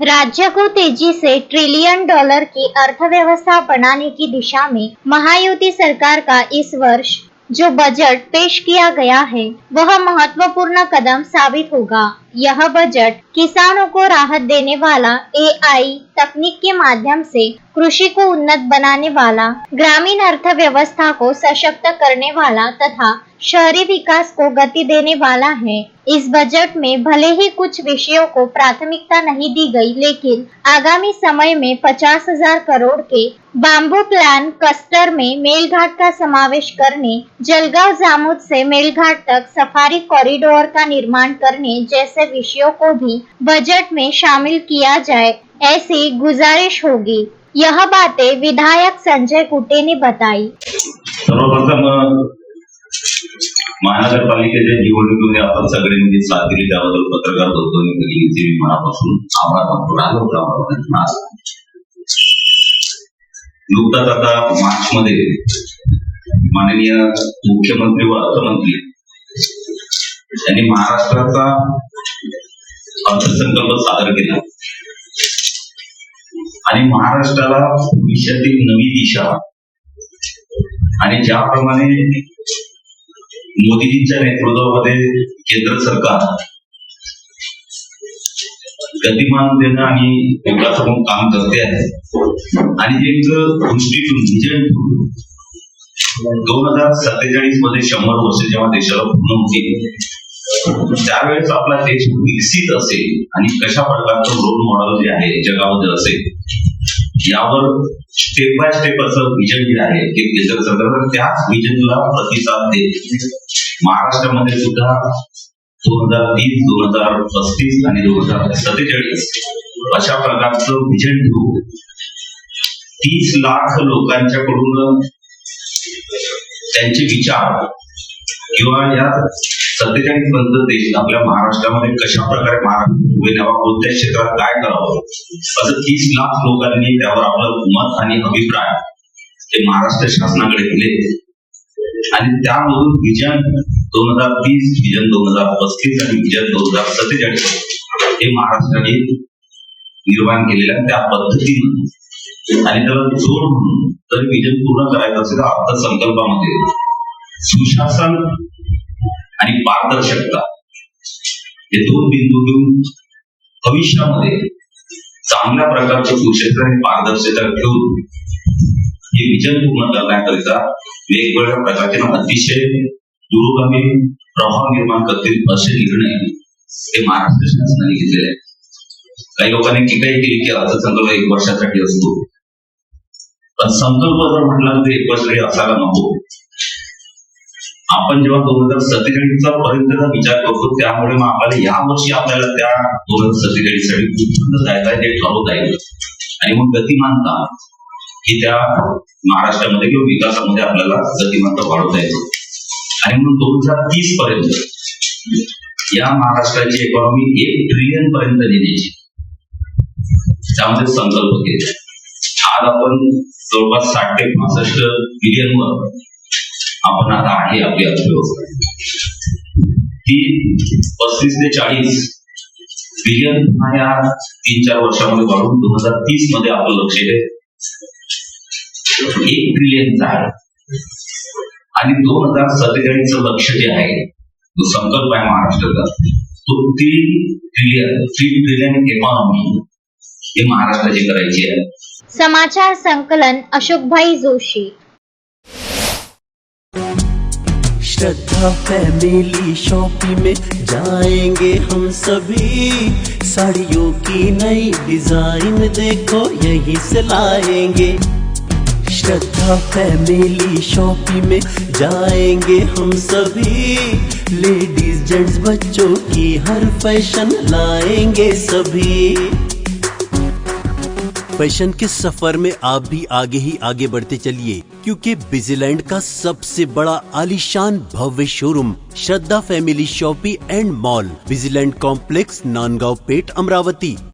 राज्य को तेजी से ट्रिलियन डॉलर की अर्थव्यवस्था बनाने की दिशा में महायुति सरकार का इस वर्ष जो बजट पेश किया गया है वह महत्वपूर्ण कदम साबित होगा। यह बजट किसानों को राहत देने वाला, एआई तकनीक के माध्यम से कृषि को उन्नत बनाने वाला, ग्रामीण अर्थव्यवस्था को सशक्त करने वाला तथा शहरी विकास को गति देने वाला है। इस बजट में भले ही कुछ विषयों को प्राथमिकता नहीं दी गई, लेकिन आगामी समय में 50,000 करोड़ के बाम्बू प्लान क्लस्टर में मेलघाट का समावेश करने, जलगांव जामोद से मेलघाट तक सफारी कॉरिडोर का निर्माण करने जैसे विषयों को भी बजट में शामिल किया जाए, ऐसी गुजारिश होगी। यह बातें विधायक संजय कुटे ने बताई। सर्वप्रथम महानगरपालिकेच्या निवडणुकीमध्ये आपण सगळ्यांनी साथ दिली त्याबद्दल पत्रकार बंधूंचे मनापासून आभार मानतो। नुकताच आता मार्च मध्ये माननीय मुख्यमंत्री व अर्थमंत्री यांनी महाराष्ट्राचा अर्थसंकल्प सादर केला आणि महाराष्ट्राला भविष्यातील नवी दिशा आणि ज्याप्रमाणे मोदीजींच्या नेतृत्वामध्ये केंद्र सरकार गतिमानतेने आणि विकासात्मक काम करते आहे आणि एक दृष्टीतून विजन 2047 मध्ये 100 वर्ष जेव्हा देशाला पूर्ण होतील त्यावेळेस आपला देश विकसित असेल आणि कशा प्रकारचं रोल मॉडेल जे आहे जगामध्ये असेल यावर स्टेप बाय स्टेप असं विजन जे आहे ते केंद्र सरकार त्याच विजनला प्रतिसाद देत महाराष्ट्रामध्ये सुद्धा 2030, 2035 आणि 2047 अशा प्रकारचं विजन घेऊन 30 लाख लोकांच्याकडून त्यांचे विचार किंवा या 47 पर्यंत देश आपल्या महाराष्ट्रामध्ये कशा प्रकारे महाराष्ट्र उभे न्यावा, कोणत्या क्षेत्रात काय करावं असं 30 लाख लोकांनी त्यावर आपलं मत आणि अभिप्राय ते महाराष्ट्र शासनाकडे दिले आणि त्यामधून विजन 2030, विजन 2035 आणि विजन 2047 हे महाराष्ट्राने निर्माण केलेल्या त्या पद्धतीने आणि त्याला जोड म्हणून तर विजन पूर्ण करायचं असेल तर अर्थसंकल्पामध्ये सुशासन आणि पारदर्शकता हे दोन बिंदू घेऊन भविष्यामध्ये चांगल्या प्रकारचे सुशासन आणि पारदर्शकता ठेवून हे विजन पूर्ण करण्याकरिता वेगवेगळ्या प्रकारचे अतिशय दूरगामी प्रभाव निर्माण करतील असे निर्णय हे महाराष्ट्र शासनाने घेतलेले आहेत। काही लोकांनी टीकाही केली की अर्थसंकल्प 1 वर्षासाठी असतो, पण संकल्प जर म्हटला तर 1 वर्षासाठी असायला नको। आपण जेव्हा 2047 पर्यंतचा विचार करतो त्यामुळे मग आपल्याला या वर्षी आपल्याला त्या 2047 साठी कुठपर्यंत जायचं आहे ते ठरवता येईल आणि मग गतिमानता ही त्या महाराष्ट्रामध्ये किंवा विकासामध्ये आपल्याला गतिमानता वाढवता येते आणि म्हणून 2030 पर्यंत या महाराष्ट्राची इकॉनॉमी 1 ट्रिलियन पर्यंत नेण्याची त्यामध्ये संकल्प केले। आज आपण जवळपास 60 ते 65 बिलियनवर आपण आता आहे आपली अर्थव्यवस्था ती 35 ते 40 बिलियन या 3-4 वर्षामध्ये वाढून 2030 मध्ये आपलं लक्ष आहे 1 ट्रिलियनचं आहे आणि 2047चं लक्ष जे आहे जो संकल्प आहे महाराष्ट्राचा तो 3 ट्रिलियन इकॉनॉमी हे महाराष्ट्राची करायची आहे। समाचार संकलन अशोकभाई जोशी। श्रद्धा फैमिली शॉपिंग में जाएंगे हम सभी, साड़ियों की नई डिजाइन देखो यहीं से लाएंगे। श्रद्धा फैमिली शॉपिंग में जाएंगे हम सभी, लेडीज जेंट्स बच्चों की हर फैशन लाएंगे सभी। फैशन के सफर में आप भी आगे ही आगे बढ़ते चलिए, क्योंकि बिजीलैंड का सबसे बड़ा आलीशान भव्य showroom Shraddha family shopping and mall, Busyland complex, Nandgaon Peth, Amravati.